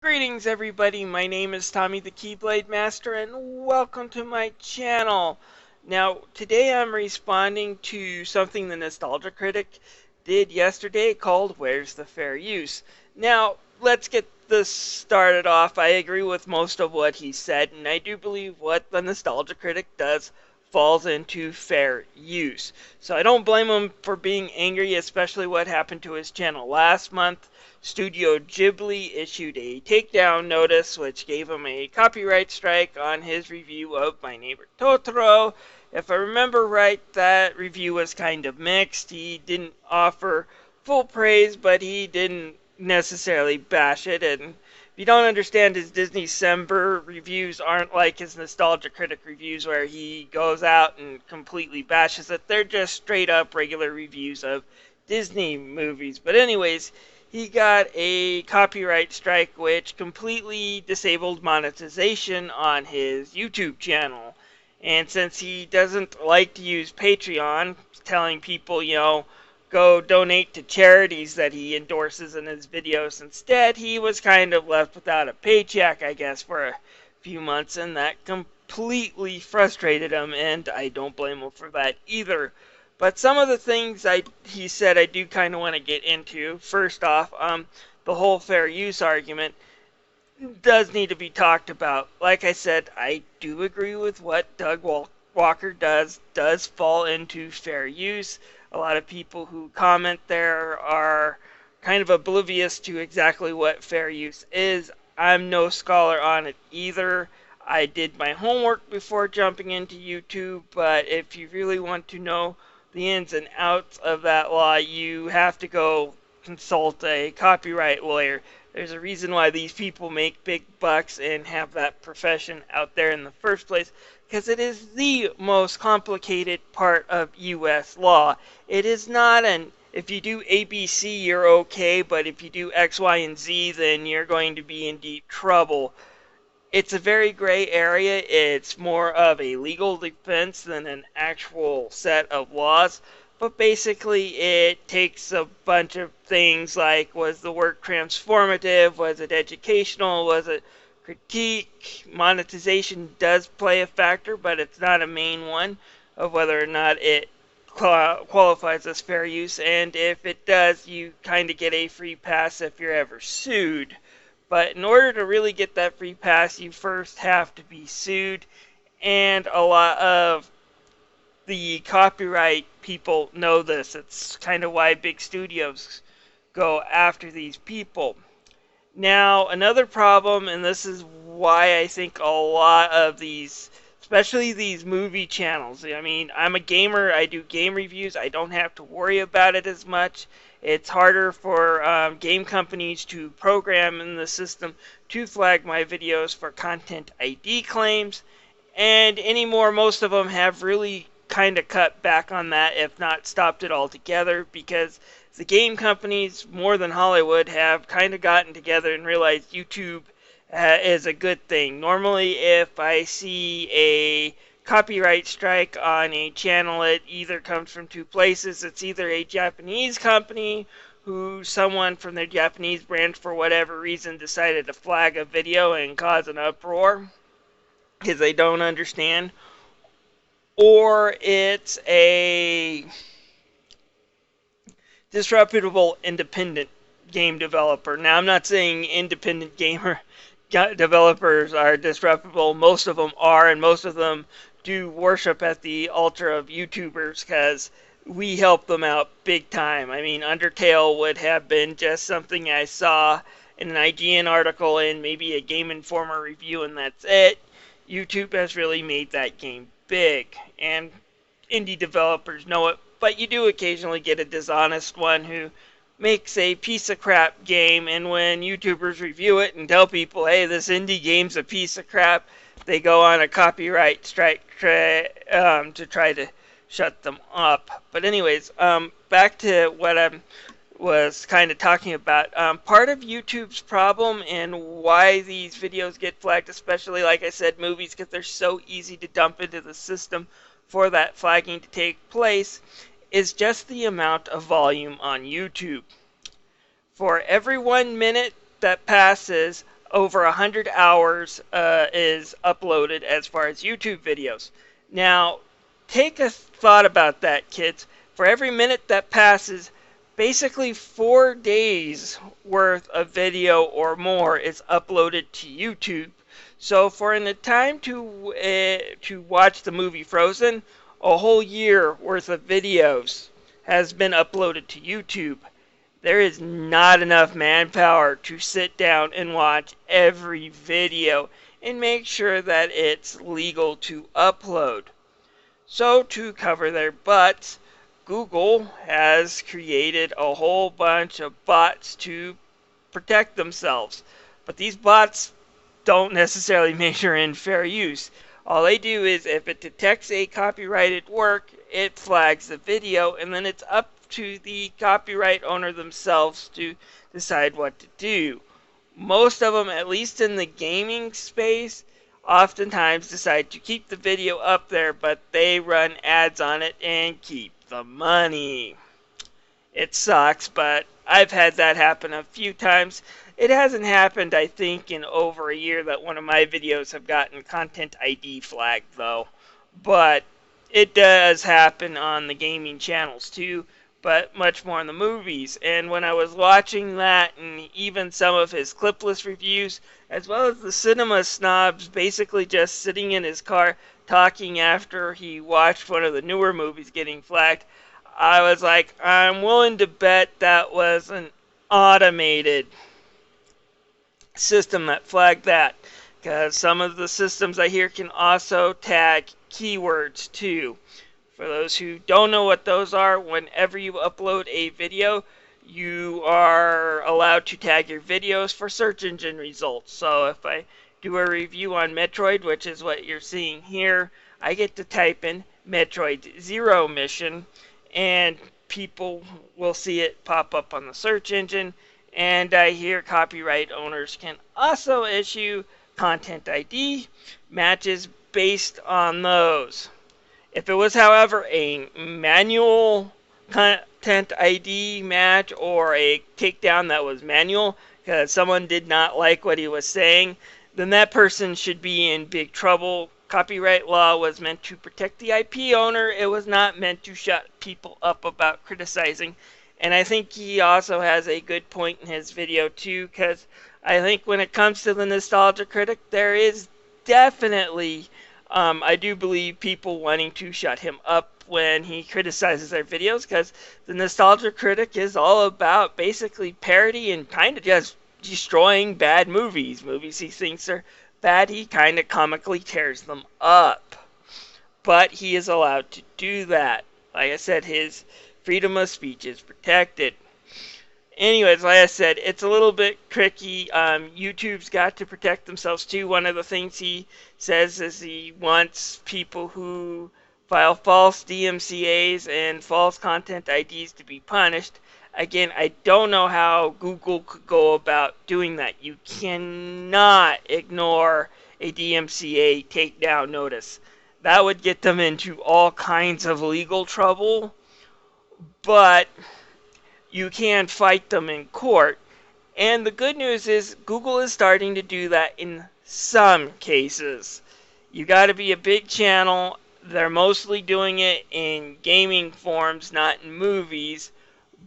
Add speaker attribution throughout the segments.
Speaker 1: Greetings everybody, my name is Tommy the Keyblade Master and welcome to my channel. Now, today I'm responding to something the Nostalgia Critic did yesterday called Where's the Fair Use? Now, let's get this started off. I agree with most of what he said, and I do believe what the Nostalgia Critic does falls into fair use. So I don't blame him for being angry, especially what happened to his channel last month. Studio Ghibli issued a takedown notice which gave him a copyright strike on his review of My Neighbor Totoro. If I remember right, that review was kind of mixed. He didn't offer full praise, but he didn't necessarily bash it. And if you don't understand, his Disney-cember reviews aren't like his Nostalgia Critic reviews where he goes out and completely bashes it. They're just straight up regular reviews of Disney movies. But anyways, he got a copyright strike which completely disabled monetization on his YouTube channel. And since he doesn't like to use Patreon, telling people, go donate to charities that he endorses in his videos instead, he was kind of left without a paycheck, I guess, for a few months, and that completely frustrated him, and I don't blame him for that either. But some of the things he said I do kind of want to get into. First off, the whole fair use argument does need to be talked about. Like I said, I do agree with what Doug Walker does fall into fair use. A lot of people who comment there are kind of oblivious to exactly what fair use is. I'm no scholar on it either. I did my homework before jumping into YouTube, but if you really want to know the ins and outs of that law, you have to go consult a copyright lawyer. There's a reason why these people make big bucks and have that profession out there in the first place, because it is the most complicated part of U.S. law. It is not if you do ABC, you're okay, but if you do X, Y, and Z, then you're going to be in deep trouble. It's a very gray area. It's more of a legal defense than an actual set of laws. But basically, it takes a bunch of things like, was the work transformative? Was it educational? Was it critique? Monetization does play a factor, but it's not a main one of whether or not it qualifies as fair use. And if it does, you kind of get a free pass if you're ever sued. But in order to really get that free pass, you first have to be sued. And a lot of the copyright people know this. It's kind of why big studios go after these people. Now, another problem, and this is why I think a lot of these, especially these movie channels, I mean, I'm a gamer, I do game reviews, I don't have to worry about it as much. It's harder for game companies to program in the system to flag my videos for content ID claims, and anymore, most of them have really kind of cut back on that, if not stopped it altogether, because the game companies, more than Hollywood, have kind of gotten together and realized YouTube is a good thing. Normally, if I see a copyright strike on a channel, it either comes from two places. It's either a Japanese company who someone from their Japanese branch, for whatever reason, decided to flag a video and cause an uproar because they don't understand, or it's a disreputable independent game developer. Now, I'm not saying independent gamer developers are disreputable. Most of them are, and most of them do worship at the altar of YouTubers because we help them out big time. I mean, Undertale would have been just something I saw in an IGN article and maybe a Game Informer review, and that's it. YouTube has really made that game big, and indie developers know it, but you do occasionally get a dishonest one who makes a piece of crap game, and when YouTubers review it and tell people, hey, this indie game's a piece of crap, they go on a copyright strike to try to shut them up. But anyways, back to what I was kind of talking about. Part of YouTube's problem and why these videos get flagged, especially, like I said, movies, because they're so easy to dump into the system for that flagging to take place, is just the amount of volume on YouTube. For every 1 minute that passes, over 100 hours is uploaded as far as YouTube videos. Now, take a thought about that, kids. For every minute that passes, basically 4 days worth of video or more is uploaded to YouTube. So for in the time to watch the movie Frozen, a whole year worth of videos has been uploaded to YouTube. There is not enough manpower to sit down and watch every video and make sure that it's legal to upload. So, to cover their butts, Google has created a whole bunch of bots to protect themselves. But these bots don't necessarily measure in fair use. All they do is if it detects a copyrighted work, it flags the video, and then it's up to the copyright owner themselves to decide what to do. Most of them, at least in the gaming space, oftentimes decide to keep the video up there, but they run ads on it and keep the money. It sucks, but I've had that happen a few times. It hasn't happened, I think, in over a year that one of my videos have gotten content ID flagged, though. But it does happen on the gaming channels, too, but much more in the movies. And when I was watching that, and even some of his clipless reviews, as well as the cinema snobs basically just sitting in his car talking after he watched one of the newer movies getting flagged, I was like, I'm willing to bet that was an automated system that flagged that. Because some of the systems I hear can also tag keywords too. For those who don't know what those are, whenever you upload a video, you are allowed to tag your videos for search engine results. So if I do a review on Metroid, which is what you're seeing here, I get to type in Metroid Zero Mission, and people will see it pop up on the search engine. And I hear copyright owners can also issue content ID matches based on those. If it was, however, a manual content ID match or a takedown that was manual because someone did not like what he was saying, then that person should be in big trouble. Copyright law was meant to protect the IP owner. It was not meant to shut people up about criticizing. And I think he also has a good point in his video too, because I think when it comes to the Nostalgia Critic, there is definitely, I do believe, people wanting to shut him up when he criticizes their videos, because the Nostalgia Critic is all about basically parody and kind of just destroying bad movies. Movies he thinks are bad, he kind of comically tears them up. But he is allowed to do that. Like I said, his freedom of speech is protected. Anyways, like I said, it's a little bit tricky. YouTube's got to protect themselves too. One of the things he says is he wants people who file false DMCAs and false content IDs to be punished. Again, I don't know how Google could go about doing that. You cannot ignore a DMCA takedown notice. That would get them into all kinds of legal trouble, but you can fight them in court. And the good news is Google is starting to do that in some cases. You got to be a big channel. They're mostly doing it in gaming forums, not in movies.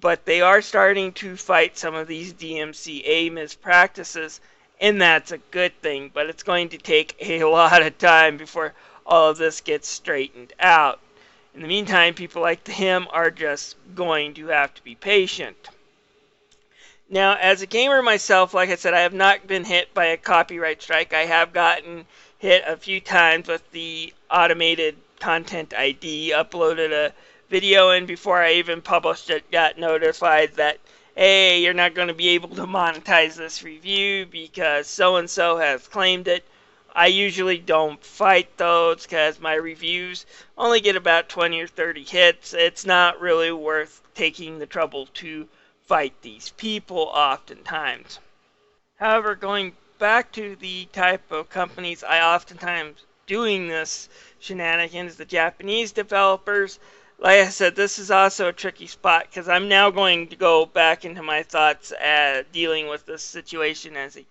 Speaker 1: But they are starting to fight some of these DMCA mispractices, and that's a good thing. But it's going to take a lot of time before all of this gets straightened out. In the meantime, people like him are just going to have to be patient. Now, as a gamer myself, like I said, I have not been hit by a copyright strike. I have gotten hit a few times with the automated content ID, uploaded a video, and before I even published it, got notified that, hey, you're not going to be able to monetize this review because so-and-so has claimed it. I usually don't fight those because my reviews only get about 20 or 30 hits. It's not really worth taking the trouble to fight these people oftentimes. However, going back to the type of companies I oftentimes doing this shenanigans, the Japanese developers, like I said, this is also a tricky spot because I'm now going to go back into my thoughts dealing with this situation as a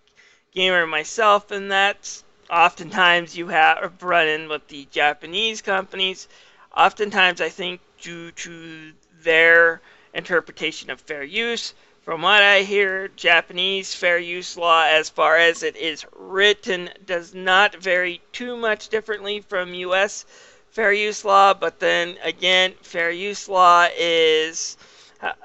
Speaker 1: gamer myself, and that's oftentimes you have run in with the Japanese companies. Oftentimes, I think due to their interpretation of fair use. From what I hear, Japanese fair use law, as far as it is written, does not vary too much differently from U.S. fair use law, but then again, fair use law is,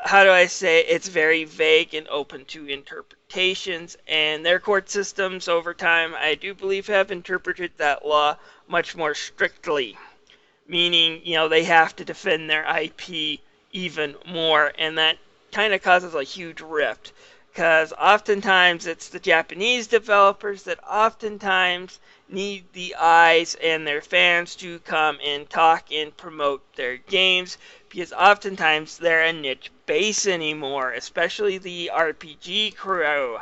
Speaker 1: how do I say, it's very vague and open to interpretations, and their court systems over time, I do believe, have interpreted that law much more strictly, meaning, they have to defend their IP even more, and that kind of causes a huge rift, because oftentimes it's the Japanese developers that oftentimes need the eyes and their fans to come and talk and promote their games, because oftentimes they're a niche base anymore, especially the RPG crew.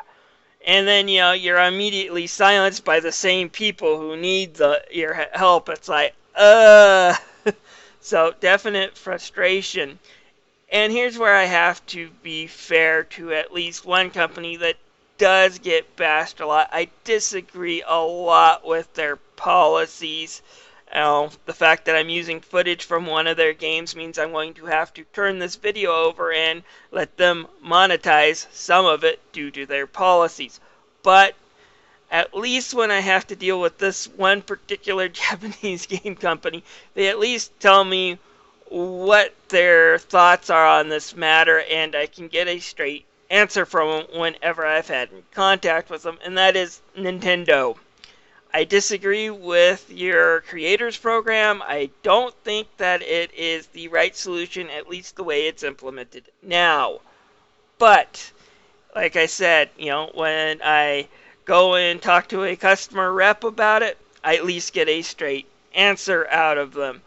Speaker 1: And then, you're immediately silenced by the same people who need your help. It's like, so definite frustration. And here's where I have to be fair to at least one company that does get bashed a lot. I disagree a lot with their policies. The fact that I'm using footage from one of their games means I'm going to have to turn this video over and let them monetize some of it due to their policies. But at least when I have to deal with this one particular Japanese game company, they at least tell me what their thoughts are on this matter, and I can get a straight answer from them whenever I've had contact with them, and that is Nintendo. I disagree with your creators program. I don't think that it is the right solution, at least the way it's implemented now. But, like I said, when I go and talk to a customer rep about it, I at least get a straight answer out of them.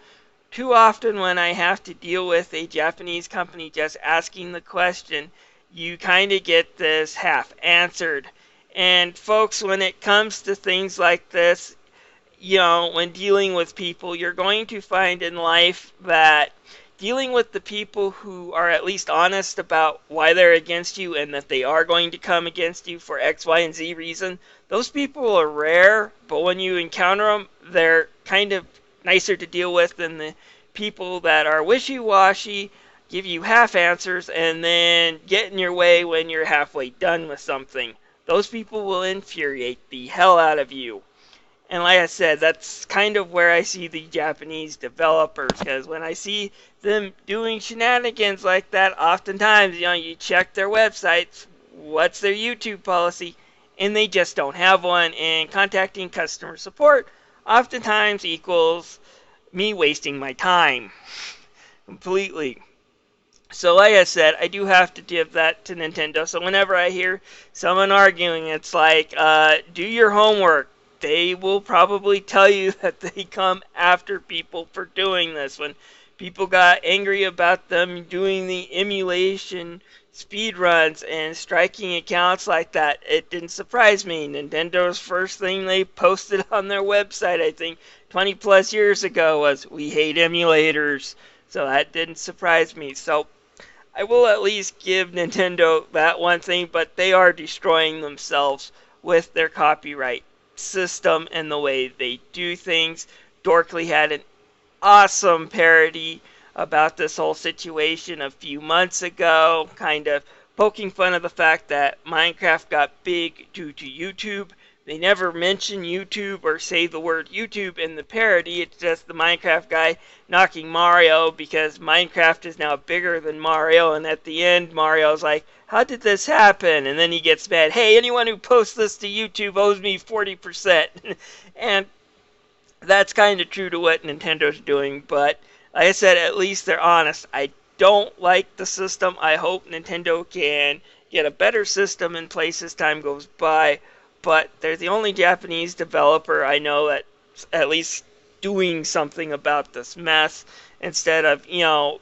Speaker 1: Too often when I have to deal with a Japanese company just asking the question, you kind of get this half answered. And folks, when it comes to things like this, when dealing with people, you're going to find in life that dealing with the people who are at least honest about why they're against you and that they are going to come against you for X, Y, and Z reason, those people are rare, but when you encounter them, they're kind of nicer to deal with than the people that are wishy-washy, give you half answers, and then get in your way when you're halfway done with something. Those people will infuriate the hell out of you. And like I said, that's kind of where I see the Japanese developers, because when I see them doing shenanigans like that, oftentimes, you check their websites, what's their YouTube policy, and they just don't have one, and contacting customer support oftentimes equals me wasting my time completely. So like I said, I do have to give that to Nintendo. So whenever I hear someone arguing, it's like, do your homework. They will probably tell you that they come after people for doing this. When people got angry about them doing the emulation speed runs and striking accounts like that, it didn't surprise me. Nintendo's first thing they posted on their website, I think 20 plus years ago, was "We hate emulators." So that didn't surprise me. So I will at least give Nintendo that one thing, but they are destroying themselves with their copyright system and the way they do things. Dorkly had an awesome parody about this whole situation a few months ago, kind of poking fun of the fact that Minecraft got big due to YouTube. They never mention YouTube or say the word YouTube in the parody. It's just the Minecraft guy knocking Mario because Minecraft is now bigger than Mario. And at the end, Mario's like, how did this happen? And then he gets mad. Hey, anyone who posts this to YouTube owes me 40%. And that's kind of true to what Nintendo's doing. But like I said, at least they're honest. I don't like the system. I hope Nintendo can get a better system in place as time goes by. But they're the only Japanese developer I know that's at least doing something about this mess, instead of,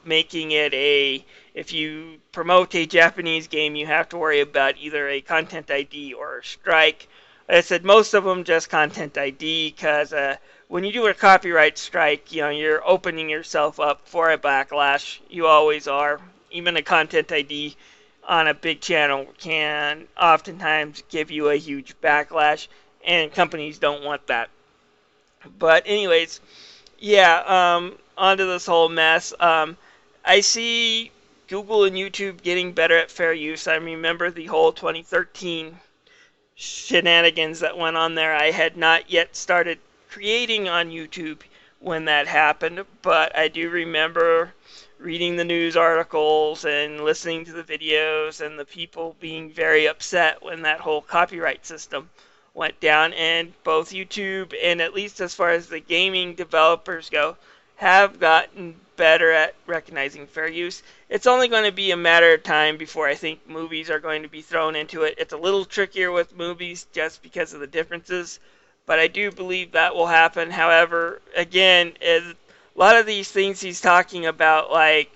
Speaker 1: making it if you promote a Japanese game, you have to worry about either a content ID or a strike. Like I said, most of them just content ID, because when you do a copyright strike, you're opening yourself up for a backlash. You always are. Even a content ID on a big channel can oftentimes give you a huge backlash, and companies don't want that. But anyways, yeah, onto this whole mess. I see Google and YouTube getting better at fair use. I remember the whole 2013 shenanigans that went on there. I had not yet started creating on YouTube when that happened, but I do remember reading the news articles and listening to the videos and the people being very upset when that whole copyright system went down. And both YouTube and, at least as far as the gaming developers go, have gotten better at recognizing fair use. It's only going to be a matter of time before I think movies are going to be thrown into it. It's a little trickier with movies just because of the differences, but I do believe that will happen. However, again, a lot of these things he's talking about, like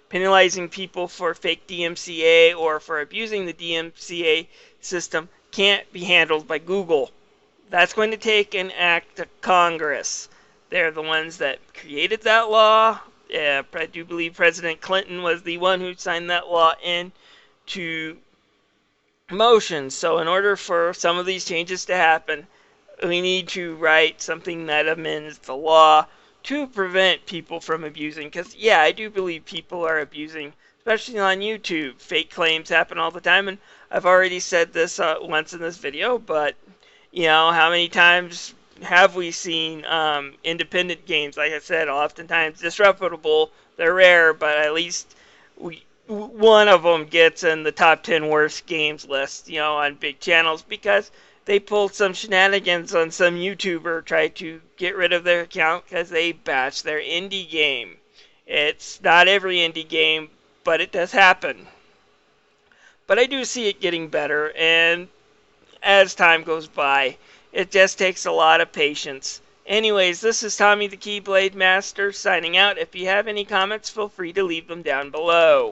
Speaker 1: penalizing people for fake DMCA or for abusing the DMCA system, can't be handled by Google. That's going to take an act of Congress. They're the ones that created that law. I do believe President Clinton was the one who signed that law into motion. So in order for some of these changes to happen, we need to write something that amends the law to prevent people from abusing. Because, yeah, I do believe people are abusing, especially on YouTube. Fake claims happen all the time, and I've already said this once in this video, but, you know, how many times have we seen independent games, like I said, oftentimes disreputable? They're rare, but at least one of them gets in the top 10 worst games list, you know, on big channels, because they pulled some shenanigans on some YouTuber, tried to get rid of their account because they batched their indie game. It's not every indie game, but it does happen. But I do see it getting better, and as time goes by, it just takes a lot of patience. Anyways, this is Tommy the Keyblade Master signing out. If you have any comments, feel free to leave them down below.